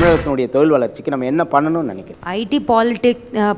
தமிழகத்தினுடைய தொழில் வளர்ச்சிக்கு நம்ம என்ன பண்ணணும்னு நினைக்கிறோம்? ஐடி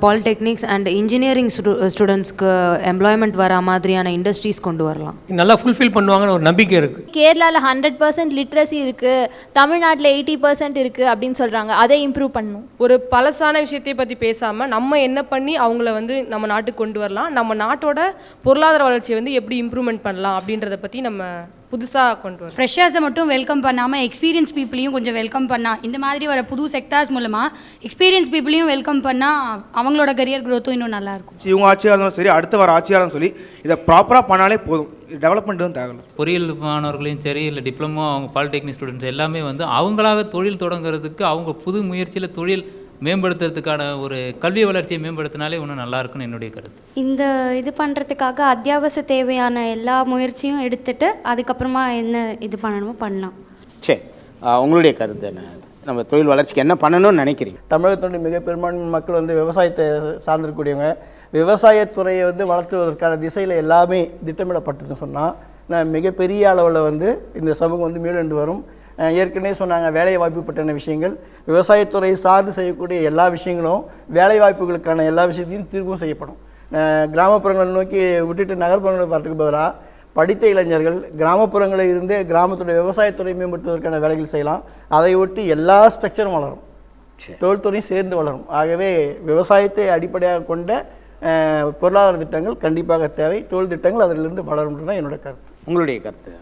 பாலிடெக்னிக்ஸ் அண்ட் இன்ஜினியரிங் ஸ்டூடெண்ட்ஸ்க்கு எம்ப்ளாய்மெண்ட் வர மாதிரியான இண்டஸ்ட்ரீஸ் கொண்டு வரலாம். நல்லா ஃபுல்ஃபில் பண்ணுவாங்கன்னு ஒரு நம்பிக்கை இருக்குது. கேரளாவில் 100% லிட்ரஸி இருக்குது, தமிழ்நாட்டில் 80% இருக்குது அப்படின்னு சொல்கிறாங்க. அதை இம்ப்ரூவ் பண்ணணும். ஒரு பழசான விஷயத்தை பற்றி பேசாமல் நம்ம என்ன பண்ணி அவங்கள வந்து நம்ம நாட்டுக்கு கொண்டு வரலாம், நம்ம நாட்டோட பொருளாதார வளர்ச்சியை வந்து எப்படி இம்ப்ரூவ்மெண்ட் பண்ணலாம் அப்படின்றத பற்றி நம்ம புதுசாக கொண்டு வரோம். ஃப்ரெஷர்ஸை மட்டும் வெல்கம் பண்ணாமல் எக்ஸ்பீரியன்ஸ் பீப்புளையும் கொஞ்சம் வெல்கம் பண்ணால், இந்த மாதிரி வர புது செக்டார்ஸ் மூலமாக எக்ஸ்பீரியன்ஸ் பீப்புளையும் வெல்கம் பண்ணால் அவங்களோட கரியர் க்ரோத்தும் இன்னும் நல்லாயிருக்கும். இவங்க ஆட்சியாக இருந்தாலும் சரி, அடுத்து வர ஆட்சியாக இருந்தாலும் சொல்லி இதை ப்ராப்பராக பண்ணாலே போதும். டெவலப்மெண்ட்டும் தேவையில்லை. பொறியியல் மாணவர்களையும் சரி, இல்லை டிப்ளமோ அவங்க பாலிடெக்னிக் ஸ்டூடெண்ட்ஸ் எல்லாமே வந்து அவங்களாக தொழில் தொடங்குறதுக்கு, அவங்க புது முயற்சியில் தொழில் மேம்படுத்துறதுக்கான ஒரு கல்வி வளர்ச்சியை மேம்படுத்தினாலே இன்னும் நல்லா இருக்குன்னு என்னுடைய கருத்து. இந்த இது பண்ணுறதுக்காக அத்தியாவசிய தேவையான எல்லா முயற்சியும் எடுத்துட்டு அதுக்கப்புறமா என்ன இது பண்ணணுமோ பண்ணலாம். சரி, உங்களுடைய கருத்து என்ன? நம்ம தொழில் வளர்ச்சிக்கு என்ன பண்ணணும்னு நினைக்கிறீங்க? தமிழகத்தினுடைய மிக பெரும்பான்மை மக்கள் வந்து விவசாயத்தை சார்ந்திருக்கக்கூடியவங்க. விவசாயத்துறையை வந்து வளர்த்துவதற்கான திசையில் எல்லாமே திட்டமிடப்பட்டதுன்னு சொன்னால் மிகப்பெரிய அளவில் வந்து இந்த சமூகம் வந்து மீளெண்டு வரும். ஏற்கனவே சொன்னாங்க வேலை வாய்ப்பு பற்றின விஷயங்கள். விவசாயத்துறை சார்ந்து செய்யக்கூடிய எல்லா விஷயங்களும் வேலை வாய்ப்புகளுக்கான எல்லா விஷயத்தையும் தீர்வும் செய்யப்படும். கிராமப்புறங்களை நோக்கி விட்டுட்டு நகர்ப்புறங்களை பார்த்துக்கு பதிலாக படித்த இளைஞர்கள் கிராமப்புறங்களில் இருந்து கிராமத்துடைய விவசாயத்துறை மேம்படுத்துவதற்கான வேலைகள் செய்யலாம். அதை ஒட்டி எல்லா ஸ்ட்ரக்சரும் வளரும், தொழில்துறையும் சேர்ந்து வளரும். ஆகவே விவசாயத்தை அடிப்படையாக கொண்ட பொருளாதார திட்டங்கள் கண்டிப்பாக தேவை. தொழில் திட்டங்கள் அதிலிருந்து வளரும் தான் என்னோட கருத்து. உங்களுடைய கருத்து?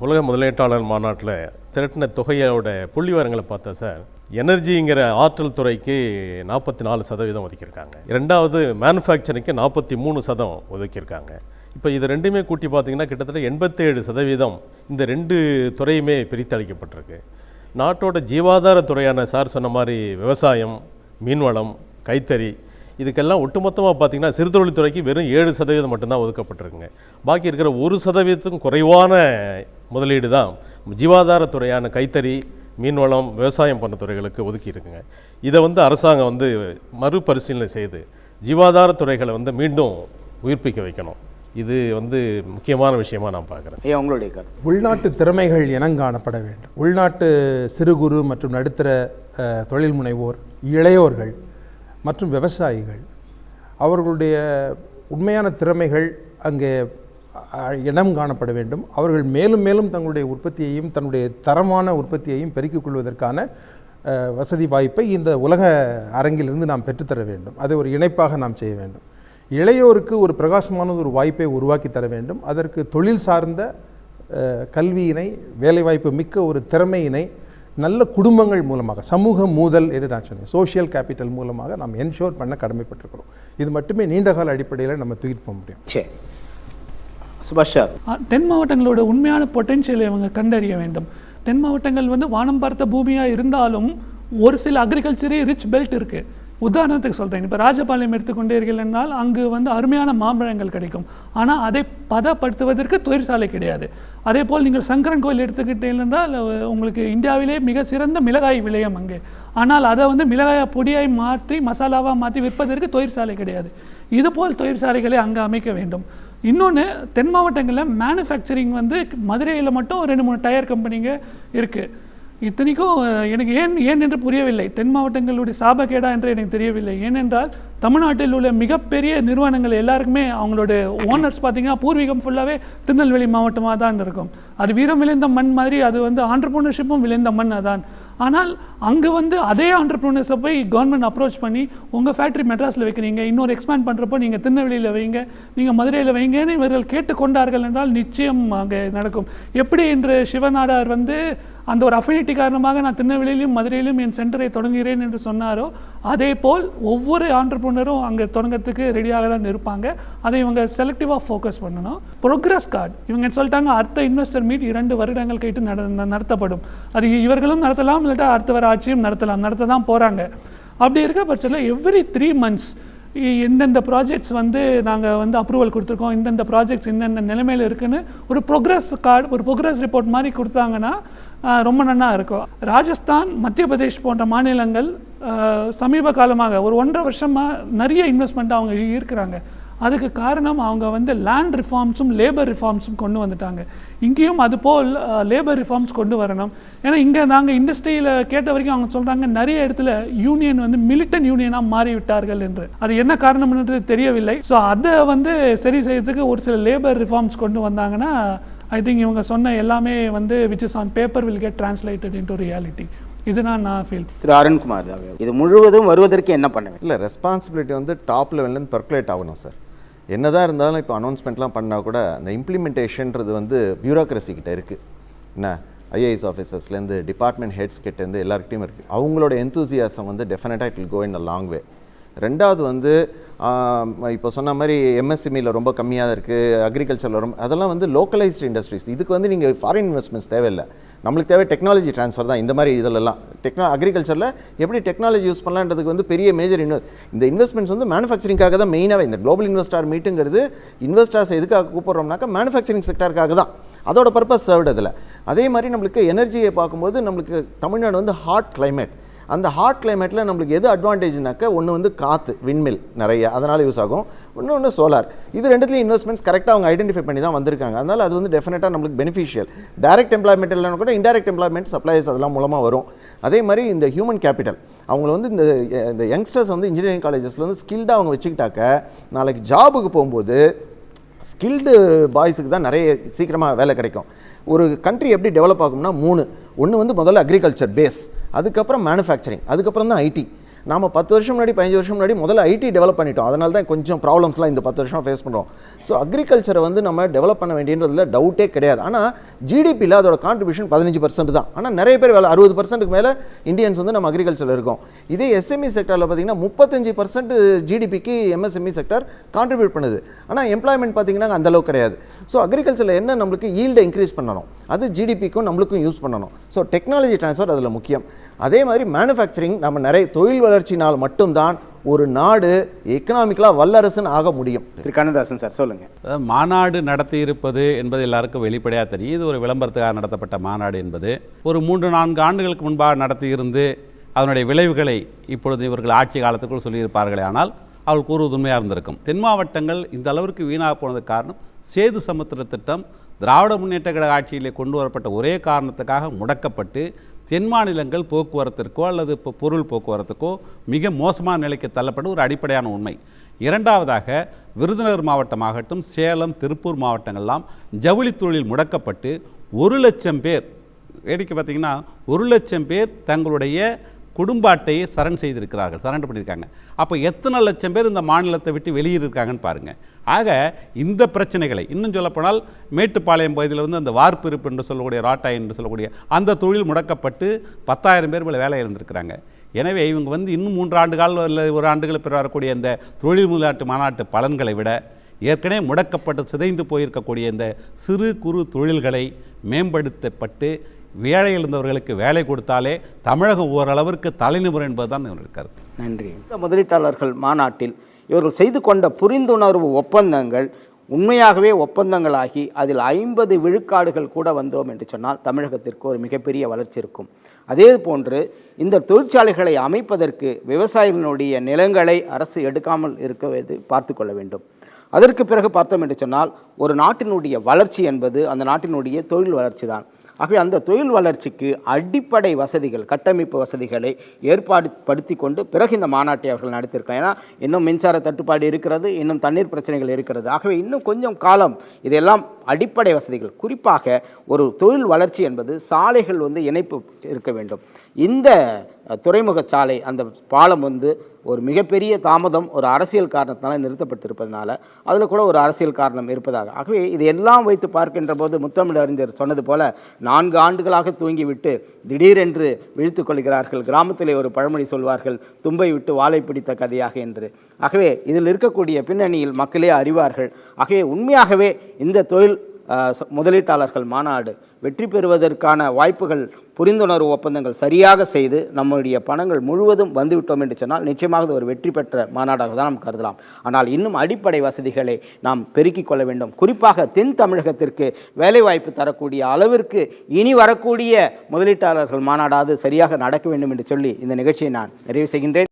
உலக முதலீட்டாளர் மாநாட்டில் திரட்டின தொகையோட புள்ளிவரங்களை பார்த்தா சார், எனர்ஜிங்கிற ஆற்றல் துறைக்கு 44% ஒதுக்கியிருக்காங்க. ரெண்டாவது மேனுஃபேக்சரிங்க்கு 43% ஒதுக்கியிருக்காங்க. இப்போ இது ரெண்டுமே கூட்டி பார்த்தீங்கன்னா கிட்டத்தட்ட 87% இந்த ரெண்டு துறையுமே பிரித்தளிக்கப்பட்டிருக்கு. நாட்டோட ஜீவாதார துறையான சார் சொன்ன மாதிரி விவசாயம், மீன்வளம், கைத்தறி, இதுக்கெல்லாம் ஒட்டுமொத்தமாக பார்த்திங்கன்னா சிறுதொழில்துறைக்கு வெறும் 7% மட்டும்தான் ஒதுக்கப்பட்டிருக்குங்க. பாக்கி இருக்கிற 1% குறைவான முதலீடு தான் ஜீவாதார துறையான கைத்தறி, மீன்வளம், விவசாயம் போன்ற துறைகளுக்கு ஒதுக்கி இருக்குங்க. இதை வந்து அரசாங்கம் வந்து மறுபரிசீலனை செய்து ஜீவாதார துறைகளை வந்து மீண்டும் உயிர்ப்பிக்க வைக்கணும். இது வந்து முக்கியமான விஷயமா நான் பார்க்குறேன். உங்களுடைய கருத்து? உள்நாட்டு திறமைகள் இனங்காணப்பட வேண்டும். உள்நாட்டு சிறு குறு மற்றும் நடுத்தர தொழில் முனைவோர், இளையோர்கள் மற்றும் விவசாயிகள், அவர்களுடைய உண்மையான திறமைகள் அங்கே இனம் காணப்பட வேண்டும். அவர்கள் மேலும் மேலும் தங்களுடைய உற்பத்தியையும் தன்னுடைய தரமான உற்பத்தியையும் பெருக்கிக் கொள்வதற்கான வசதி வாய்ப்பை இந்த உலக அரங்கிலிருந்து நாம் பெற்றுத்தர வேண்டும். அதை ஒரு இணைப்பாக நாம் செய்ய வேண்டும். இளையோருக்கு ஒரு பிரகாசமான ஒரு வாய்ப்பை உருவாக்கி தர வேண்டும். அதற்கு தொழில் சார்ந்த கல்வியினை, வேலைவாய்ப்பு மிக்க ஒரு திறமையினை நல்ல குடும்பங்கள் மூலமாக, சமூக மூதல் என்று நான் சொன்னேன், சோஷியல் கேபிட்டல் மூலமாக நாம் என்ஷோர் பண்ண கடமைப்பட்டிருக்கிறோம். இது மட்டுமே நீண்டகால அடிப்படையில் நம்ம தூக்கிட்டு போக முடியும். சரி, சுபாஷ் சார். தென் மாவட்டங்களோட உண்மையான பொட்டென்ஷியலை அவங்க கண்டறிய வேண்டும். தென் மாவட்டங்கள் வந்து வானம் பார்த்த பூமியாக இருந்தாலும் ஒரு சில அக்ரிகல்ச்சரே ரிச் பெல்ட் இருக்குது. உதாரணத்துக்கு சொல்கிறேன், இப்போ ராஜபாளையம் எடுத்துக்கொண்டீர்கள் என்றால் அங்கு வந்து அருமையான மாம்பழங்கள் கிடைக்கும். ஆனால் அதை பதப்படுத்துவதற்கு தொழிற்சாலை கிடையாது. அதே போல் நீங்கள் சங்கரன் கோயில் எடுத்துக்கிட்டீர்கள் என்றால் உங்களுக்கு இந்தியாவிலே மிக சிறந்த மிளகாய் விளையம் அங்கே. ஆனால் அதை வந்து மிளகாய் பொடியாய் மாற்றி மசாலாவாக மாற்றி விற்பதற்கு தொழிற்சாலை கிடையாது. இதுபோல் தொழிற்சாலைகளை அங்கே அமைக்க வேண்டும். இன்னொன்று, தென் மாவட்டங்களில் மேனுஃபேக்சரிங் வந்து மதுரையில் மட்டும் 2-3 டயர் கம்பெனிங்க இருக்குது. இத்தனைக்கும் எனக்கு ஏன் என்று புரியவில்லை. தென் மாவட்டங்களுடைய சாபக்கேடா என்று எனக்கு தெரியவில்லை. ஏனென்றால் தமிழ்நாட்டில் உள்ள மிகப்பெரிய நிறுவனங்கள் எல்லாருக்குமே அவங்களோட ஓனர்ஸ் பார்த்திங்கன்னா பூர்வீகம் ஃபுல்லாகவே திருநெல்வேலி மாவட்டமாக தான் இருக்கும். அது வீரம் விளைந்த மண் மாதிரி, அது வந்து ஆண்டர்ப்ரனர்ஷிப்பும் விளைந்த மண் அதான். ஆனால் அங்கே வந்து அதே ஆண்டர்ப்ரனர்ஸை போய் கவர்மெண்ட் அப்ரோச் பண்ணி உங்கள் ஃபேக்ட்ரி மெட்ராஸில் வைக்கிறீங்க, இன்னொரு எக்ஸ்பேண்ட் பண்ணுறப்போ நீங்கள் திருநெல்வேலியில் வைங்க, நீங்கள் மதுரையில் வைங்கன்னு இவர்கள் கேட்டுக்கொண்டார்கள் என்றால் நிச்சயம் அங்கே நடக்கும். எப்படி என்று சிவநாடார் வந்து அந்த ஒரு அஃபினிட்டி காரணமாக நான் திருநெல்வேலியிலும் மதுரையிலும் என் சென்டரை தொடங்குகிறேன் என்று சொன்னாரோ, அதே போல் ஒவ்வொரு ஆண்டர்ப்ரனரும் அங்கே தொடங்கிறதுக்கு ரெடியாக தான் இருப்பாங்க. அதை இவங்க செலக்டிவாக ஃபோக்கஸ் பண்ணணும். ப்ரோக்ரஸ் கார்டு இவங்க சொல்லிட்டாங்க, அடுத்த இன்வெஸ்டர் மீட் 2 வருடங்கள் கழித்து நடத்தப்படும். அது இவர்களும் நடத்தலாம், இல்லாட்டா அடுத்த வர ஆட்சியும் நடத்த தான் போகிறாங்க. அப்படி இருக்க பட்சத்தில் எவ்ரி 3 months எந்தெந்த ப்ராஜெக்ட்ஸ் வந்து நாங்கள் வந்து அப்ரூவல் கொடுத்துருக்கோம், இந்தந்த ப்ராஜெக்ட்ஸ் இந்தந்த நிலைமையில் இருக்குன்னு ஒரு ப்ரோக்ரஸ் கார்டு, ஒரு ப்ரோக்ரஸ் ரிப்போர்ட் மாதிரி கொடுத்தாங்கன்னா ரொம்ப நல்லா இருக்கும். ராஜஸ்தான், மத்திய பிரதேஷ் போன்ற மாநிலங்கள் சமீப காலமாக ஒரு 1.5 வருஷமாக நிறைய இன்வெஸ்ட்மெண்ட் அவங்க இருக்கிறாங்க. அதுக்கு காரணம் அவங்க வந்து லேண்ட் ரிஃபார்ம்ஸும் லேபர் ரிஃபார்ம்ஸும் கொண்டு வந்துட்டாங்க. இங்கேயும் அதுபோல் லேபர் ரிஃபார்ம்ஸ் கொண்டு வரணும். ஏன்னா இங்கே நாங்கள் இண்டஸ்ட்ரியில் கேட்ட வரைக்கும் அவங்க சொல்கிறாங்க நிறைய இடத்துல யூனியன் வந்து மிலிட்டன் யூனியனாக மாறிவிட்டார்கள் என்று. அது என்ன காரணம்ன்றது தெரியவில்லை. ஸோ அதை வந்து சரி செய்யறதுக்கு ஒரு சில லேபர் ரிஃபார்ம்ஸ் கொண்டு வந்தாங்கன்னா ஐ திங்க் இவங்க சொன்ன எல்லாமே வந்து which is on paper will get translated into reality. இதுதான் நான் ஃபீல். திரு அருண்குமார் இது முழுவதும் வருவதற்கு என்ன பண்ணுவேன்? இல்லை, ரெஸ்பான்சிபிலிட்டி வந்து டாப் லெவல்லேருந்து பெர்குலேட் ஆகணும் சார். என்னதான் இருந்தாலும் இப்போ அனௌன்ஸ்மெண்ட்லாம் பண்ணால் கூட அந்த இம்ப்ளிமெண்டேஷன்றது வந்து பியூரோக்ரஸி கிட்ட இருக்குது. என்ன ஐஏஎஸ் ஆஃபீஸர்ஸ்லேருந்து டிபார்ட்மெண்ட் ஹெட்ஸ் கிட்டேருந்து எல்லாருக்கிட்டையும் இருக்குது. அவங்களோட எந்தூசியாசம் வந்து டெஃபினட்டாக it will go in a long way. ரெண்டாவது வந்து இப்போ சொன்ன மாதிரி எம்எஸ்எம்இயில் ரொம்ப கம்மியாக தான் இருக்குது, அக்ரிகல்ச்சரில் ரொம்ப, அதெல்லாம் வந்து லோக்கலைஸ்டு இண்டஸ்ட்ரீஸ். இதுக்கு வந்து நீங்கள் ஃபாரின் இன்வெஸ்ட்மெண்ட்ஸ் தேவையில்லை, நம்மளுக்கு தேவை டெக்னாலஜி ட்ரான்ஸ்ஃபர் தான். இந்த மாதிரி இதிலெல்லாம் அக்ரிகல்ச்சரில் எப்படி டெக்னாலஜி யூஸ் பண்ணலான்றதுக்கு வந்து பெரிய மேஜர் இந்த இன்வெஸ்ட்மெண்ட்ஸ் வந்து மேனுஃபேக்சரிங்காக தான் மெயினாகவே. இந்த குளோபல் இன்வெஸ்டார் மீட்டுங்கிறது இன்வெஸ்டர்ஸ் எதுக்காக கூப்பிட்றோம்னாக்கா மேனுஃபேக்சரிங் செக்டருக்காக தான், அதோட பர்பஸ் சர்வ்டு அதில். அதே மாதிரி நம்மளுக்கு எனர்ஜியை பார்க்கும்போது நம்மளுக்கு தமிழ்நாடு வந்து ஹாட் கிளைமேட். அந்த ஹாட் கிளைமேட்டில் நம்மளுக்கு எது அட்வான்டேஜ்னாக்கா ஒன்று வந்து காற்று, விண்மில் நிறைய அதனால் யூஸ் ஆகும், இன்னொன்று சோலார். இது ரெண்டுத்துலேயும் இன்வெஸ்ட்மெண்ட்ஸ் கரெக்டாக அவங்க ஐடென்டிஃபை பண்ணி தான் வந்திருக்காங்க. அதனால் அது வந்து டெஃபினட்டாக நம்மளுக்கு பெனிஃபிஷியல். டைரக்ட் எம்ப்ளாய்மெண்ட் இல்லைனா கூட இன்டைரக்ட் எம்ப்ளாய்மெண்ட், சப்ளைஸ் அதெல்லாம் மூலமாக வரும். அதே மாதிரி இந்த ஹியூமன் கேபிட்டல் அவங்கள வந்து இந்த யங்ஸ்டர்ஸ் வந்து இன்ஜினியரிங் காலேஜஸில் வந்து ஸ்கில்டாக அவங்க வச்சுக்கிட்டாக்க நாளைக்கு ஜாபுக்கு போகும்போது ஸ்கில்டு பாய்ஸுக்கு தான் நிறைய சீக்கிரமாக வேலை கிடைக்கும். ஒரு கண்ட்ரி எப்படி டெவலப் ஆகும்னா ஒன்று வந்து முதல்ல அக்ரிகல்ச்சர் பேஸ், அதுக்கப்புறம் மேனுஃபேக்சரிங், அதுக்கப்புறம் தான் ஐடி. நாம் 10 வருஷம் முன்னாடி 15 வருஷம் முன்னாடி முதல்ல ஐடி டெவலப் பண்ணிட்டோம். அதனால தான் கொஞ்சம் ப்ராப்ளம்ஸ்லாம் இந்த 10 வருஷம் ஃபேஸ் பண்ணுறோம். ஸோ அக்ரிகல்ச்சரை வந்து நம்ம டெவலப் பண்ண வேண்டியதில் டவுட்டே கிடையாது. ஆனால் ஜிடிபியில் அதோட கான்ட்ரிபியூஷன் 15% தான். ஆனால் நிறைய பேர் 60%க்கு மேலே இந்தியன்ஸ் வந்து நம்ம அக்ரிகல்ச்சரில் இருக்கோம். இதே எஸ்எம்இ செக்டரில் பார்த்திங்கன்னா 35% ஜிடிபிக்கு எம்எஸ்எம்இ செக்டர் கான்ட்ரிபியூட் பண்ணுது. ஆனால் எம்ப்ளாய்மெண்ட் பார்த்திங்கன்னா அந்தளவுக்கு கிடையாது. ஸோ அக்ரிகல்ச்சரில் என்ன நம்மளுக்கு ஈல்டை இன்க்ரீஸ் பண்ணணும், அது ஜிடிபிக்கும் நம்மளுக்கும் யூஸ் பண்ணணும். ஸோ டெக்னாலஜி ட்ரான்ஸ்ஃபர் அதில் முக்கியம். அதே மாதிரி மேனுஃபேக்சரிங், நம்ம நிறைய தொழில் வளர்ச்சினால் மட்டும்தான் ஒரு நாடு எக்கனாமிக்கலாக வல்லரசுன்னு ஆக முடியும். திரு கண்ணதாசன் சார் சொல்லுங்கள். மாநாடு நடத்தி இருப்பது என்பது எல்லாருக்கும் வெளிப்படையாக தெரியும். இது ஒரு விளம்பரத்துக்காக நடத்தப்பட்ட மாநாடு என்பது ஒரு 3-4 ஆண்டுகளுக்கு முன்பாக நடத்தியிருந்து அதனுடைய விளைவுகளை இப்பொழுது இவர்கள் ஆட்சி காலத்துக்குள் சொல்லியிருப்பார்களே, ஆனால் அவள் கூறுவது உண்மையாக இருந்திருக்கும். தென் மாவட்டங்கள் இந்த அளவிற்கு வீணாக போனதுக்கு காரணம் சேது சமுத்திர திட்டம் திராவிட முன்னேற்ற கழக ஆட்சியிலே கொண்டு வரப்பட்ட ஒரே காரணத்துக்காக முடக்கப்பட்டு தென் மாநிலங்கள் போக்குவரத்திற்கோ அல்லது பொருள் போக்குவரத்துக்கோ மிக மோசமான நிலைக்கு தள்ளப்பட்ட ஒரு அடிப்படையான உண்மை. இரண்டாவதாக விருதுநகர் மாவட்டமாகட்டும், சேலம், திருப்பூர் மாவட்டங்கள்லாம் ஜவுளி தொழில் முடக்கப்பட்டு 1 லட்சம் பேர், வேடிக்கை பார்த்திங்கன்னா 1 லட்சம் பேர் தங்களுடைய குடும்ப அட்டையை சரண்டர் பண்ணியிருக்காங்க. அப்போ எத்தனை லட்சம் பேர் இந்த மாநிலத்தை விட்டு வெளியிருக்காங்கன்னு பாருங்கள். ஆக இந்த பிரச்சனைகளை இன்னும் சொல்லப்போனால் மேட்டுப்பாளையம் பகுதியில் வந்து அந்த வார்ப்பு இருப்பு என்று சொல்லக்கூடிய ராட்டாய் என்று சொல்லக்கூடிய அந்த தொழில் முடக்கப்பட்டு 10,000 பேர் மேலே வேலை இருந்திருக்கிறாங்க. எனவே இவங்க வந்து இன்னும் 3 ஆண்டு காலம் இல்லை 1 ஆண்டுகள் பிற வரக்கூடிய இந்த தொழில் முதலாட்டு மாநாட்டு பலன்களை விட ஏற்கனவே முடக்கப்பட்டு சிதைந்து போயிருக்கக்கூடிய இந்த சிறு குறு தொழில்களை மேம்படுத்தப்பட்டு வேலை இருந்தவர்களுக்கு வேலை கொடுத்தாலே தமிழகம் ஓரளவிற்கு தலைநிமுறை என்பதுதான் என்னுடைய கருத்து. நன்றி. இந்த முதலீட்டாளர்கள் மாநாட்டில் இவர்கள் செய்து கொண்ட புரிந்துணர்வு ஒப்பந்தங்கள் உண்மையாகவே ஒப்பந்தங்களாகி அதில் 50 விழுக்காடுகள் கூட வந்தோம் என்று சொன்னால் தமிழகத்திற்கு ஒரு மிகப்பெரிய வளர்ச்சி இருக்கும். அதே போன்று இந்த தொழிற்சாலைகளை அமைப்பதற்கு விவசாயிகளுடைய நிலங்களை அரசு எடுக்காமல் இருக்க பார்த்து கொள்ள வேண்டும். அதற்கு பிறகு பார்த்தோம் என்று சொன்னால் ஒரு நாட்டினுடைய வளர்ச்சி என்பது அந்த நாட்டினுடைய தொழில் வளர்ச்சி தான். ஆகவே அந்த தொழில் வளர்ச்சிக்கு அடிப்படை வசதிகள், கட்டமைப்பு வசதிகளை ஏற்பாடுபடுத்தி கொண்டு பிறகு இந்த மாநாட்டை அவர்கள் நடத்தியிருக்காங்க. ஏன்னா இன்னும் மின்சார தட்டுப்பாடு இருக்கிறது, இன்னும் தண்ணீர் பிரச்சனைகள் இருக்கிறது. ஆகவே இன்னும் கொஞ்சம் காலம் இதெல்லாம் அடிப்படை வசதிகள், குறிப்பாக ஒரு தொழில் வளர்ச்சி என்பது சாலைகள் வந்து இணைப்பு இருக்க வேண்டும். இந்த துறைமுக சாலை, அந்த பாலம் வந்து ஒரு மிகப்பெரிய தாமதம் ஒரு அரசியல் காரணத்தினால நிறுத்தப்பட்டிருப்பதனால அதில் கூட ஒரு அரசியல் காரணம் இருப்பதாக. ஆகவே இதையெல்லாம் வைத்து பார்க்கின்ற போது முத்தமிழ் அறிஞர் சொன்னது போல 4 ஆண்டுகளாக தூங்கிவிட்டு திடீரென்று விழித்து கொள்கிறார்கள். கிராமத்திலே ஒரு பழமொழி சொல்வார்கள், தும்பை விட்டு வாழை பிடித்த கதையாக என்று. ஆகவே இதில் இருக்கக்கூடிய பின்னணியில் மக்களே அறிவார்கள். ஆகவே உண்மையாகவே இந்த தொழில் முதலீட்டாளர்கள் மாநாடு வெற்றி பெறுவதற்கான வாய்ப்புகள், புரிந்துணர்வு ஒப்பந்தங்கள் சரியாக செய்து நம்முடைய பணங்கள் முழுவதும் வந்துவிட்டோம் என்று சொன்னால் நிச்சயமாக ஒரு வெற்றி பெற்ற மாநாடாக தான் நாம் கருதலாம். ஆனால் இன்னும் அடிப்படை வசதிகளை நாம் பெருக்கிக் கொள்ள வேண்டும். குறிப்பாக தென் தமிழகத்திற்கு வேலைவாய்ப்பு தரக்கூடிய அளவிற்கு இனி வரக்கூடிய முதலீட்டாளர்கள் மாநாடாவது சரியாக நடக்க வேண்டும் என்று சொல்லி இந்த நிகழ்ச்சியை நான் நிறைவு செய்கின்றேன்.